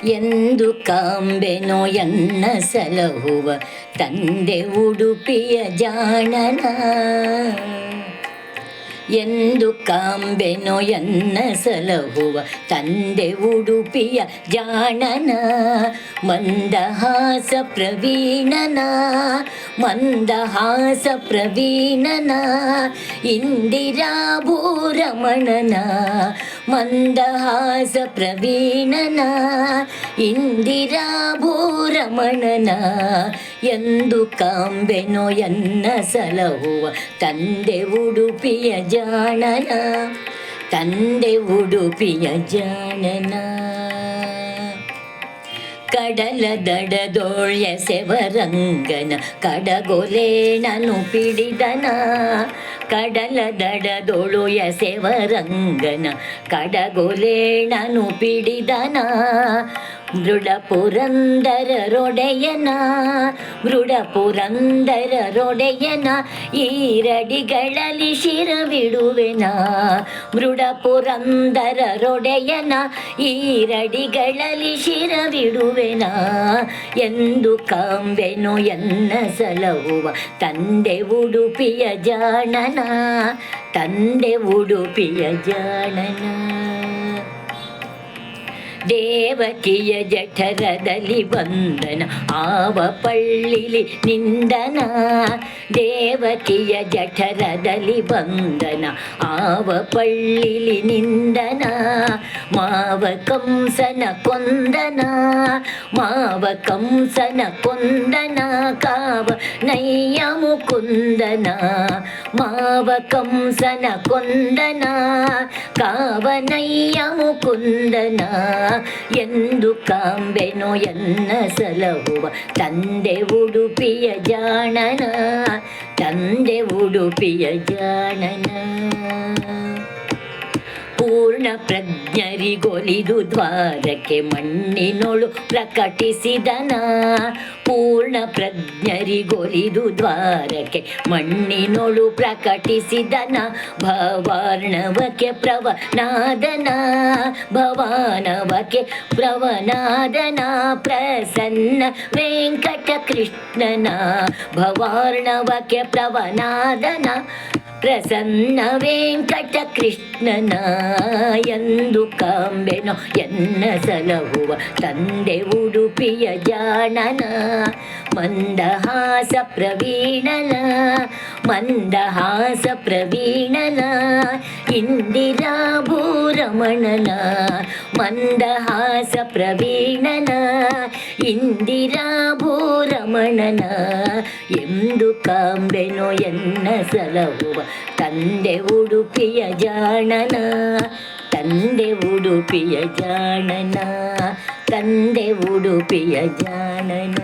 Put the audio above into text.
ಎಂದು ಕಾಂಬೆನೋ ಎನ್ನ ಸಲಹುವ ತಂದೆ ಉಡುಪಿಯ ಜಾಣನ. ಎಂದು ಕಾಂಬೆನೋ ಎನ್ನ ಸಲಹುವ ತಂದೆ ಉಡುಪಿಯ ಜಾಣನ. ಮಂದಹಾಸ ಪ್ರವೀಣನ ಮಂದಹಾಸ ಪ್ರವೀಣನ ಇಂದಿರಾಭೂರಮಣನ. ಮಂದಹಾಸ ಪ್ರವೀಣನ ಇಂದಿರಾಭೂರಮಣನ. ಎಂದು ಕಾಂಬೆನೋ ಎನ್ನ ಸಲಹುವ ತಂದೆ ಉಡುಪಿಯ ಜಾಣನ. ತಂದೆ ಉಡುಪಿಯ ಜಾಣನ. ಕಡಲ ದಡದೊಳ್ಯ ಸೆವರಂಗನ ಕಡಗೊಲೇಣನು ಪಿಡಿದನ. ಕಡಲ ದಡದೊಳು ಎಸೆವರಂಗನ ಕಡಗೊಲೇಣನು ಪಿಡಿದನ. ಮೃಡ ಪುರಂದರರೊಡೆಯನ ಮೃಡ ಪುರಂದರರೊಡೆಯನ ಈರಡಿಗಳಲ್ಲಿ ಶಿರವಿಡುವೆನ. ಮೃಡ ಪುರಂದರರೊಡೆಯನ ಈರಡಿಗಳಲ್ಲಿ ಶಿರವಿಡುವೆನ. ಎಂದು ಕಾಂಬೆನೋ ಎನ್ನ ಸಲಹುವ ತಂದೆ ಉಡುಪಿಯ ಜಾಣನ. ತಂದೆ ಉಡುಪಿಯ ಜಾಣನ. ದೇವಕಿಯ ಜಠರದಲ್ಲಿ ಬಂದನ ಆವ ಪಳ್ಳಿಲಿ ನಿಂದನ. ದೇವಕಿಯ ಜಠರದಲ್ಲಿ ಬಂದನ ಆವ ಪಳ್ಳಿಲಿ ನಿಂದನ. ಮಾವ ಕಂಸನ ಕೊಂದನ ಮಾವ ಕಂಸನ ಕೊಂದನ. ಕಾವ ನಯ್ಯ ಮುಕುಂದನ ಮಾವ ಕಂಸನ ಕೊಂದನ. ಕಾವ ನಯ್ಯ ಮುಕುಂದನ. ಎಂದು ಕಾಂಬೆನೋ ಎನ್ನ ಸಲಹುವ ತಂದೆ ಉಡುಪಿಯ ಜಾಣನ. ತಂದೆ ಉಡುಪಿಯ ಜಾಣನ. ಪೂರ್ಣ ಪ್ರಜ್ಞರಿಗೊಲಿದು ದ್ವಾರಕ್ಕೆ ಮಣ್ಣಿನೊಳು ಪ್ರಕಟಿಸಿದನ. ಪೂರ್ಣ ಪ್ರಜ್ಞರಿಗೊಲಿದು ದ್ವಾರಕ್ಕೆ ಮಣ್ಣಿನೊಳು ಪ್ರಕಟಿಸಿದನ. ಭವಾರ್ಣವಕ್ಕೆ ಪ್ರವನಾದನ ಭವಾನವಕ್ಕೆ ಪ್ರವನಾದನ. ಪ್ರಸನ್ನ ವೆಂಕಟ ಕೃಷ್ಣನ ಭವಾರ್ಣವಕ್ಕೆ ಪ್ರವನಾದನ. ಪ್ರಸನ್ನ ವೆಂಕಟ ಕೃಷ್ಣನ. ಎಂದು ಕಾಂಬೆನೋ ಎನ್ನ ಸಲಹುವ ತಂದೆ ಉಡುಪಿಯ ಜಾಣನ. ಮಂದಹಾಸ ಪ್ರವೀಣನ ಮಂದಹಾಸ ಪ್ರವೀಣನ ಇಂದಿರಾಭೂರಮಣನ. ಮಂದಹಾಸ ಪ್ರವೀಣನ ಇಂದಿರಾಭೂರಮಣನ. ಎಂದು ಕಾಂಬೆನೋ ಎನ್ನ ಸಲಹುವ ತಂದೆ ಉಡುಪಿಯ ಜಾಣನ. ತಂದೆ ಉಡುಪಿಯ ಜಾಣನ. ತಂದೆ ಉಡುಪಿಯ ಜಾಣನ.